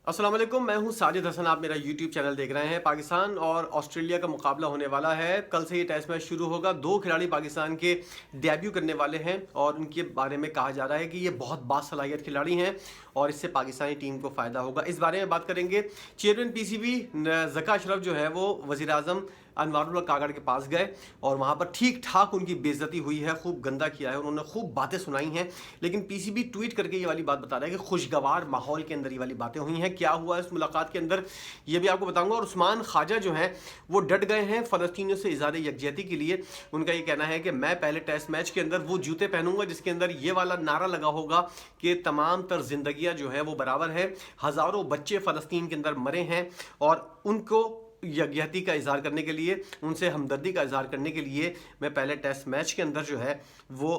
अस्सलाम वालेकुम, मैं हूं साजिद हसन। आप मेरा यूट्यूब चैनल देख रहे हैं। पाकिस्तान और ऑस्ट्रेलिया का मुकाबला होने वाला है। कल से ये टेस्ट मैच शुरू होगा। दो खिलाड़ी पाकिस्तान के डेब्यू करने वाले हैं और उनके बारे में कहा जा रहा है कि ये बहुत बासलाहियत खिलाड़ी हैं और इससे पाकिस्तानी टीम को फ़ायदा होगा। इस बारे में बात करेंगे। चेयरमैन पीसीबी ज़का अशरफ जो है वो वज़ीर आज़म अनवारुल्लाह काकड़ के पास गए और वहाँ पर ठीक ठाक उनकी बेइज्जती हुई है, खूब गंदा किया है, उन्होंने खूब बातें सुनाई हैं। लेकिन पीसीबी ट्वीट करके ये वाली बात बता रहा है कि खुशगवार माहौल के अंदर ये वाली बातें हुई हैं। क्या हुआ इस मुलाकात के अंदर ये भी आपको बताऊंगा। और उस्मान ख्वाजा जो हैं वो डट गए हैं फ़लस्तीनियों से इज़हार यकजहती के लिए। उनका ये कहना है कि मैं पहले टेस्ट मैच के अंदर वो जूते पहनूंगा जिसके अंदर ये वाला नारा लगा होगा कि तमाम तर जिंदगियाँ जो हैं वो बराबर है। हज़ारों बच्चे फ़लस्तीन के अंदर मरे हैं और उनको यकजहती का इजहार करने के लिए, उनसे हमदर्दी का इजहार करने के लिए मैं पहले टेस्ट मैच के अंदर जो है वो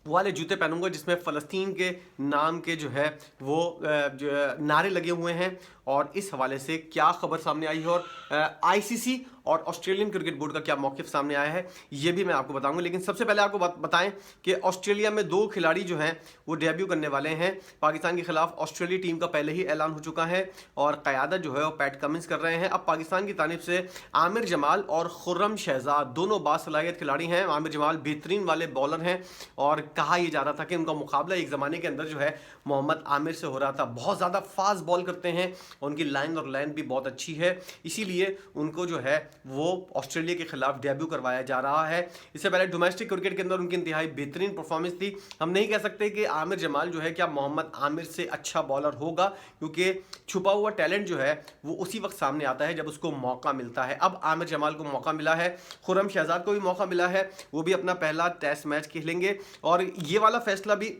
वाले जूते पहनूंगा जिसमें फ़लस्तीन के नाम के जो है वो जो नारे लगे हुए हैं। और इस हवाले से क्या खबर सामने आई है और आईसीसी और ऑस्ट्रेलियन क्रिकेट बोर्ड का क्या मौक़िफ़ सामने आया है ये भी मैं आपको बताऊंगा। लेकिन सबसे पहले आपको बताएं कि ऑस्ट्रेलिया में दो खिलाड़ी जो हैं वो डेब्यू करने वाले हैं पाकिस्तान के खिलाफ। ऑस्ट्रेलिया टीम का पहले ही ऐलान हो चुका है और क़यादत जो है वो पैट कमिंस कर रहे हैं। अब पाकिस्तान की जानिब से आमिर जमाल और खुर्रम शहजाद दोनों बासलाहियत खिलाड़ी हैं। आमिर जमाल बेहतरीन वाले बॉलर हैं और कहा यह जा रहा था कि उनका मुकाबला एक ज़माने के अंदर जो है मोहम्मद आमिर से हो रहा था। बहुत ज़्यादा फास्ट बॉल करते हैं, उनकी लाइन और लाइन भी बहुत अच्छी है, इसीलिए उनको जो है वो ऑस्ट्रेलिया के खिलाफ डेब्यू करवाया जा रहा है। इससे पहले डोमेस्टिक क्रिकेट के अंदर उनकी इंतहाई बेहतरीन परफॉर्मेंस थी। हम नहीं कह सकते कि आमिर जमाल जो है क्या मोहम्मद आमिर से अच्छा बॉलर होगा, क्योंकि छुपा हुआ टैलेंट जो है वो उसी वक्त सामने आता है जब उसको मौका मिलता है। अब आमिर जमाल को मौका मिला है, खुर्रम शहजाद को भी मौका मिला है, वो भी अपना पहला टेस्ट मैच खेलेंगे। और ये वाला फैसला भी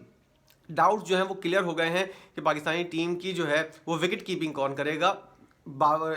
डाउट्स जो हैं वो क्लियर हो गए हैं कि पाकिस्तानी टीम की जो है वो विकेट कीपिंग कौन करेगा।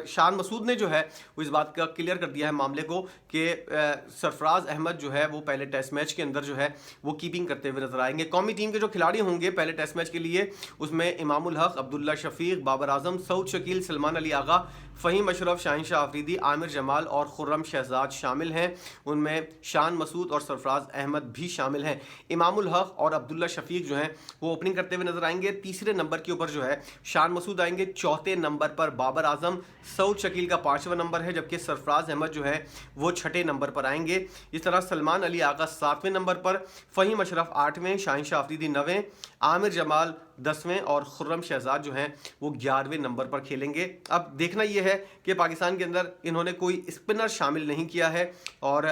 शान मसूद ने जो है वो इस बात का क्लियर कर दिया है मामले को कि सरफराज अहमद जो है वो पहले टेस्ट मैच के अंदर जो है वो कीपिंग करते हुए नजर आएंगे। कौमी टीम के जो खिलाड़ी होंगे पहले टेस्ट मैच के लिए उसमें इमामुल हक, अब्दुल्ला शफीक, बाबर आजम, सऊद शकील, सलमान अली आगा, फ़हीम अशरफ, शाहीन शाह अफरीदी, आमिर जमाल और खुर्रम शहजाद शामिल हैं। उनमें शान मसूद और सरफराज अहमद भी शामिल हैं। इमामुल हक और अब्दुल्ला शफीक जो हैं वो ओपनिंग करते हुए नजर आएंगे। तीसरे नंबर के ऊपर जो है शान मसूद आएंगे। चौथे नंबर पर बाबर आजम, सऊद शकील का पाँचवां नंबर है, जबकि सरफराज अहमद जो है वो छठे नंबर पर आएंगे। इस तरह सलमान अली आगा सातवें नंबर पर, फ़हीम अशरफ आठवें, शाहीन शाह अफरीदी नवें, आमिर जमाल 10वें और खुर्रम शहजाद जो हैं वो 11वें नंबर पर खेलेंगे। अब देखना यह है कि पाकिस्तान के अंदर इन्होंने कोई स्पिनर शामिल नहीं किया है और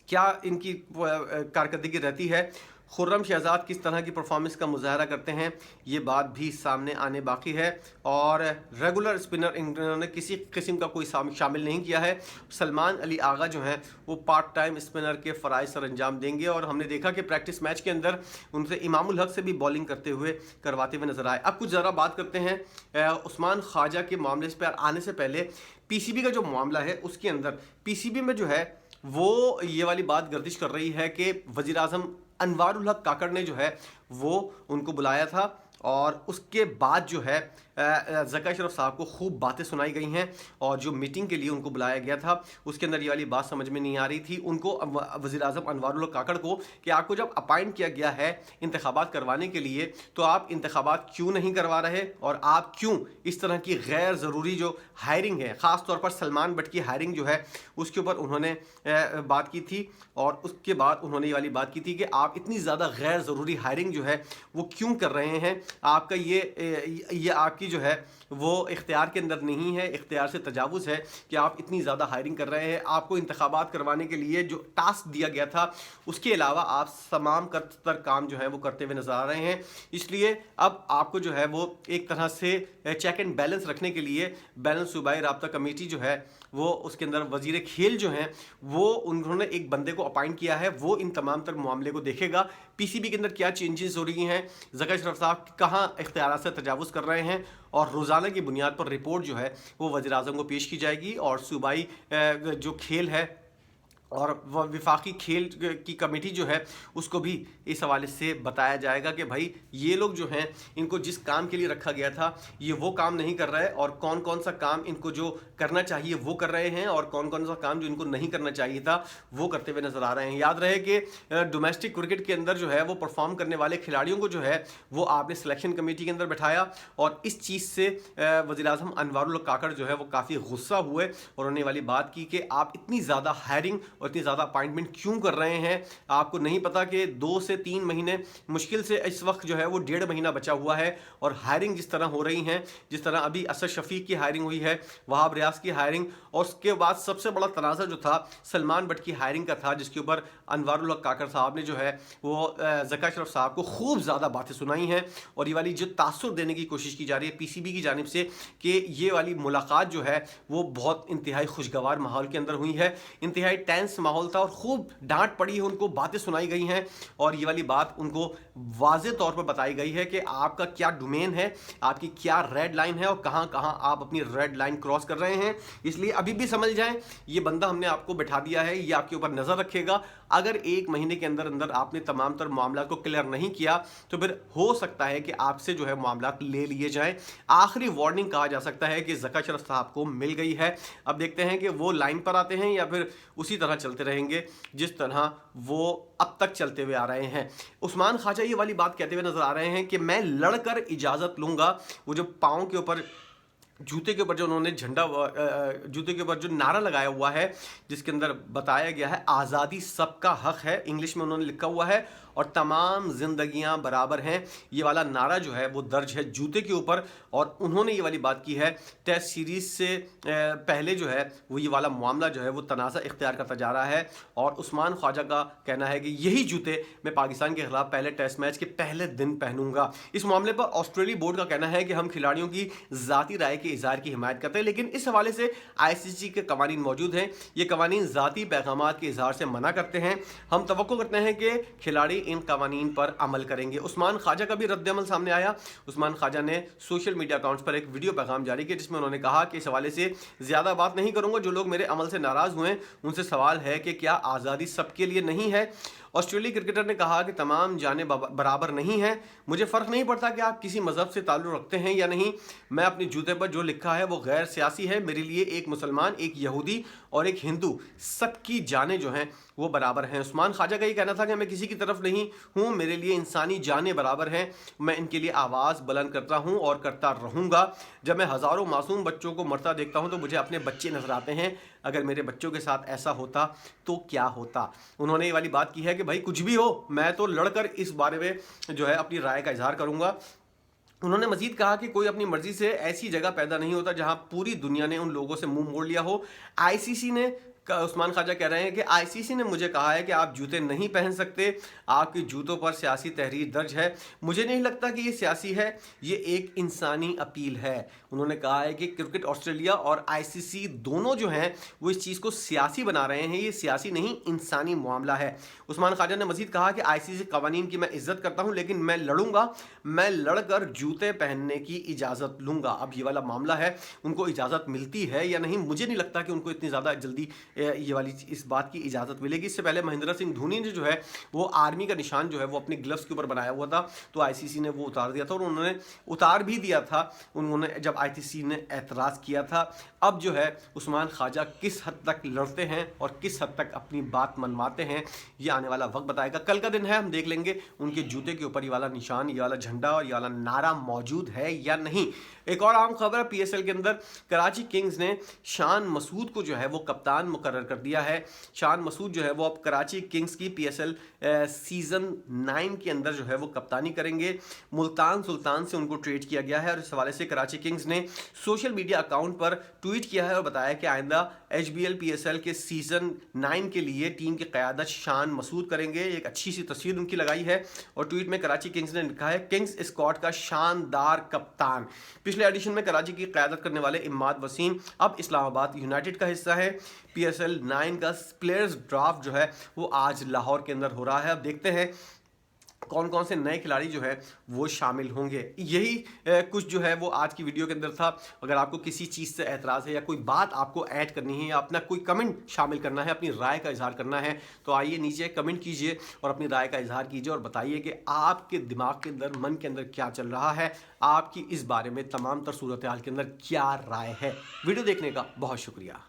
क्या इनकी कारकर्दगी रहती है, खुर्रम शहजाद किस तरह की परफॉर्मेंस का मुजाहरा करते हैं, ये बात भी सामने आने बाकी है। और रेगुलर स्पिनर इन्होंने किसी किस्म का कोई शामिल नहीं किया है। सलमान अली आगा जो हैं वो पार्ट टाइम स्पिनर के फ़राइज़ सर अंजाम देंगे और हमने देखा कि प्रैक्टिस मैच के अंदर उनसे इमामुल हक से भी बॉलिंग करवाते हुए नजर आए। अब कुछ ज़रा बात करते हैं उस्मान ख्वाजा के मामले पर आने से पहले पीसीबी का जो मामला है उसके अंदर पीसीबी में जो है वो ये वाली बात गर्दिश कर रही है कि वज़ीर आज़म अनवारुल हक काकड़ ने जो है वो उनको बुलाया था और उसके बाद जो है ज़का अशरफ साहब को खूब बातें सुनाई गई हैं और जो मीटिंग के लिए उनको बुलाया गया था उसके अंदर ये वाली बात समझ में नहीं आ रही थी उनको, वज़ीर आज़म अनवारुल हक काकड़ को, कि आपको जब अपॉइंट किया गया है इंतखाबात करवाने के लिए तो आप इंतखाबात क्यों नहीं करवा रहे और आप क्यों इस तरह की गैर ज़रूरी जो हायरिंग है, ख़ास तौर पर सलमान बट की हायरिंग जो है उसके ऊपर उन्होंने बात की थी। और उसके बाद उन्होंने ये वाली बात की थी कि आप इतनी ज़्यादा गैर ज़रूरी हायरिंग जो है वो क्यों कर रहे हैं, आपका ये आपकी जो है वो इख्तियार के अंदर नहीं है, इख्तियार से तजावुज़ है कि आप इतनी ज़्यादा हायरिंग कर रहे हैं। आपको इंतखाबात करवाने के लिए जो टास्क दिया गया था उसके अलावा आप तमाम कर काम जो है वो करते हुए नजर आ रहे हैं। इसलिए अब आपको जो है वो एक तरह से चेक एंड बैलेंस रखने के लिए बैलेंस सूबाई राब्ता कमेटी जो है वो उसके अंदर वजीर खेल जो हैं वो उन्होंने एक बंदे को अपॉइंट किया है, वो इन तमाम तर मामले को देखेगा। पीसीबी के अंदर क्या चेंजेस हो रही हैं, ज़का अशरफ साहब कहाँ इख्तियार से तजावुज़ कर रहे हैं, और रोज़ाना की बुनियाद पर रिपोर्ट जो है वो वज़ीर आज़म को पेश की जाएगी और सूबाई जो खेल है और वफाकी खेल की कमेटी जो है उसको भी इस हवाले से बताया जाएगा कि भाई ये लोग जो हैं इनको जिस काम के लिए रखा गया था ये वो काम नहीं कर रहा है, और कौन कौन सा काम इनको जो करना चाहिए वो कर रहे हैं, और कौन कौन सा काम जो इनको नहीं करना चाहिए था वो करते हुए नजर आ रहे हैं। याद रहे कि डोमेस्टिक क्रिकेट के अंदर जो है वो परफॉर्म करने वाले खिलाड़ियों को जो है वो आपने सिलेक्शन कमेटी के अंदर बैठाया, और इस चीज़ से वज़ीर-ए-आज़म अनवारुल हक काकड़ जो है वो काफ़ी गुस्सा हुए और उन्होंने वाली बात की कि आप इतनी ज़्यादा हायरिंग और इतनी ज़्यादा अपॉइंटमेंट क्यों कर रहे हैं? आपको नहीं पता कि 2 से 3 महीने मुश्किल से इस वक्त जो है वो 1.5 महीना बचा हुआ है, और हायरिंग जिस तरह हो रही हैं, जिस तरह अभी असद शफीक की हायरिंग हुई है, वहाब रियाज की हायरिंग, और उसके बाद सबसे बड़ा तनाज़ा जो था सलमान बट की हायरिंग का था, जिसके ऊपर अनवारुल हक काकड़ साहब ने जो है वो ज़का अशरफ साहब को खूब ज़्यादा बातें सुनाई हैं, और ये वाली जो तासुर देने की कोशिश की जा रही है पीसीबी की जानिब से कि ये वाली मुलाकात जो है वो बहुत इंतहाई खुशगवार माहौल के अंदर हुई है, इंतहाई टेंस माहौल था, और खूब डांट पड़ी है, उनको बातें सुनाई गई हैं, और ये वाली बात उनको वाज़े तौर पर बताई गई है कि आपका क्या डोमेन है, आपकी क्या रेड लाइन है, और कहाँ कहाँ आप अपनी रेड लाइन क्रॉस कर रहे हैं। इसलिए अभी भी समझ जाएं, ये बंदा हमने आपको बैठा दिया है, ये आपके ऊपर नज़र रखेगा। अगर 1 महीने के अंदर अंदर आपने तमाम तर मामला को क्लियर नहीं किया तो फिर हो सकता है कि आपसे जो है मामला ले लिए जाएं। आखिरी वार्निंग कहा जा सकता है कि ज़का अशरफ साहब को मिल गई है। अब देखते हैं कि वो लाइन पर आते हैं या फिर उसी तरह चलते रहेंगे जिस तरह वो अब तक चलते हुए आ रहे हैं। उस्मान ख्वाजा ये वाली बात कहते हुए नजर आ रहे हैं कि मैं लड़कर इजाज़त लूँगा। वो जो पाँव के ऊपर, जूते के ऊपर जो उन्होंने झंडा, जूते के ऊपर जो नारा लगाया हुआ है जिसके अंदर बताया गया है आज़ादी सबका हक है, इंग्लिश में उन्होंने लिखा हुआ है, और तमाम जिंदगियां बराबर हैं, ये वाला नारा जो है वो दर्ज है जूते के ऊपर। और उन्होंने ये वाली बात की है टेस्ट सीरीज से पहले जो है वो ये वाला मामला जो है वो तनाज़ा इख्तियार करता जा रहा है, और उस्मान ख्वाजा का कहना है कि यही जूते मैं पाकिस्तान के खिलाफ पहले टेस्ट मैच के पहले दिन पहनूंगा। इस मामले पर ऑस्ट्रेलिया बोर्ड का कहना है कि हम खिलाड़ियों की ज़ाती राय के इज़हार की हिमायत करते हैं, लेकिन इस हवाले से ICC के कवानीन मौजूद हैं, ये कवानीन ज़ाती पैगामात के इज़हार से मना करते हैं। हम तवक्को करते हैं कि खिलाड़ी इन कवानीन पर अमल करेंगे। उस्मान ख्वाजा का भी रद्द-ए-अमल सामने आया। उस्मान ख्वाजा ने सोशल मीडिया अकाउंट्स पर एक वीडियो पैगाम जारी किया जिसमें उन्होंने कहा कि इस हवाले से ज़्यादा बात नहीं करूँगा, जो लोग मेरे अमल से नाराज़ हुए उनसे सवाल है कि क्या आज़ादी सबके लिए नहीं है। ऑस्ट्रेलियाई क्रिकेटर ने कहा कि तमाम जाने बराबर नहीं हैं, मुझे फ़र्क नहीं पड़ता कि आप किसी मज़हब से ताल्लुक़ रखते हैं या नहीं, मैं अपने जूते पर जो लिखा है वो गैर सियासी है। मेरे लिए एक मुसलमान, एक यहूदी और एक हिंदू, सबकी जानें जो हैं वो बराबर हैं। उस्मान ख्वाजा का ये कहना था कि मैं किसी की तरफ नहीं हूँ, मेरे लिए इंसानी जानें बराबर हैं, मैं इनके लिए आवाज़ बुलंद करता हूँ और करता रहूँगा। जब मैं हज़ारों मासूम बच्चों को मरता देखता हूँ तो मुझे अपने बच्चे नजर आते हैं, अगर मेरे बच्चों के साथ ऐसा होता तो क्या होता। उन्होंने ये वाली बात की है कि भाई कुछ भी हो, मैं तो लड़कर इस बारे में जो है अपनी राय का इजहार करूँगा। उन्होंने मजीद कहा कि कोई अपनी मर्जी से ऐसी जगह पैदा नहीं होता जहां पूरी दुनिया ने उन लोगों से मुंह मोड़ लिया हो। आईसीसी ने, उस्मान ख्वाजा कह रहे हैं कि आईसीसी ने मुझे कहा है कि आप जूते नहीं पहन सकते, आपके जूतों पर सियासी तहरीर दर्ज है। मुझे नहीं लगता कि ये सियासी है, ये एक इंसानी अपील है। उन्होंने कहा है कि क्रिकेट ऑस्ट्रेलिया और आईसीसी दोनों जो हैं वो इस चीज़ को सियासी बना रहे हैं, ये सियासी नहीं इंसानी मामला है। उस्मान ख्वाजा ने मजीद कहा कि आईसीसी कवानीन की मैं इज्जत करता हूँ, लेकिन मैं लड़ूंगा, मैं लड़कर जूते पहनने की इजाज़त लूँगा। अब ये वाला मामला है, उनको इजाज़त मिलती है या नहीं, मुझे नहीं लगता कि उनको इतनी ज़्यादा जल्दी ये वाली इस बात की इजाज़त मिलेगी। इससे पहले महेंद्र सिंह धोनी ने जो है वो आर्मी का निशान जो है वो अपने ग्लव्स के ऊपर बनाया हुआ था, तो आईसीसी ने वो उतार दिया था, और उन्होंने उतार भी दिया था उन्होंने जब आईसीसी ने एतराज़ किया था। अब जो है उस्मान ख्वाजा किस हद तक लड़ते हैं और किस हद तक अपनी बात मनवाते हैं, ये आने वाला वक्त बताएगा। कल का दिन है, हम देख लेंगे उनके जूते के ऊपर ये वाला निशान, ये वाला झंडा और ये वाला नारा मौजूद है या नहीं। एक और आम खबर, पीएसएल के अंदर कराची किंग्स ने शान मसूद को जो है वो कप्तान मुकर्रर कर दिया है। शान मसूद जो है वो अब कराची किंग्स की पीएसएल सीज़न 9 के अंदर जो है वो कप्तानी करेंगे। मुल्तान सुल्तान से उनको ट्रेड किया गया है, और इस हवाले से कराची किंग्स ने सोशल मीडिया अकाउंट पर ट्वीट किया है और बताया कि आइंदा एचबीएल पीएसएल के सीज़न 9 के लिए टीम की क़यादत शान मसूद करेंगे। एक अच्छी सी तस्वीर उनकी लगाई है, और ट्वीट में कराची किंग्स ने लिखा है, किंग्स स्क्वाड का शानदार कप्तान। पिछले एडिशन में कराची की क़यादत करने वाले इमाद वसीम अब इस्लामाबाद यूनाइटेड का हिस्सा है। पीएसएल 9 का प्लेयर्स ड्राफ्ट जो है वो आज लाहौर के अंदर हो रहा है। अब देखते हैं कौन कौन से नए खिलाड़ी जो है वो शामिल होंगे। यही कुछ जो है वो आज की वीडियो के अंदर था। अगर आपको किसी चीज़ से एतराज़ है या कोई बात आपको ऐड करनी है या अपना कोई कमेंट शामिल करना है, अपनी राय का इजहार करना है, तो आइए नीचे कमेंट कीजिए और अपनी राय का इजहार कीजिए और बताइए कि आपके दिमाग के अंदर, मन के अंदर क्या चल रहा है, आपकी इस बारे में तमाम तर सूरत हाल के अंदर क्या राय है। वीडियो देखने का बहुत शुक्रिया।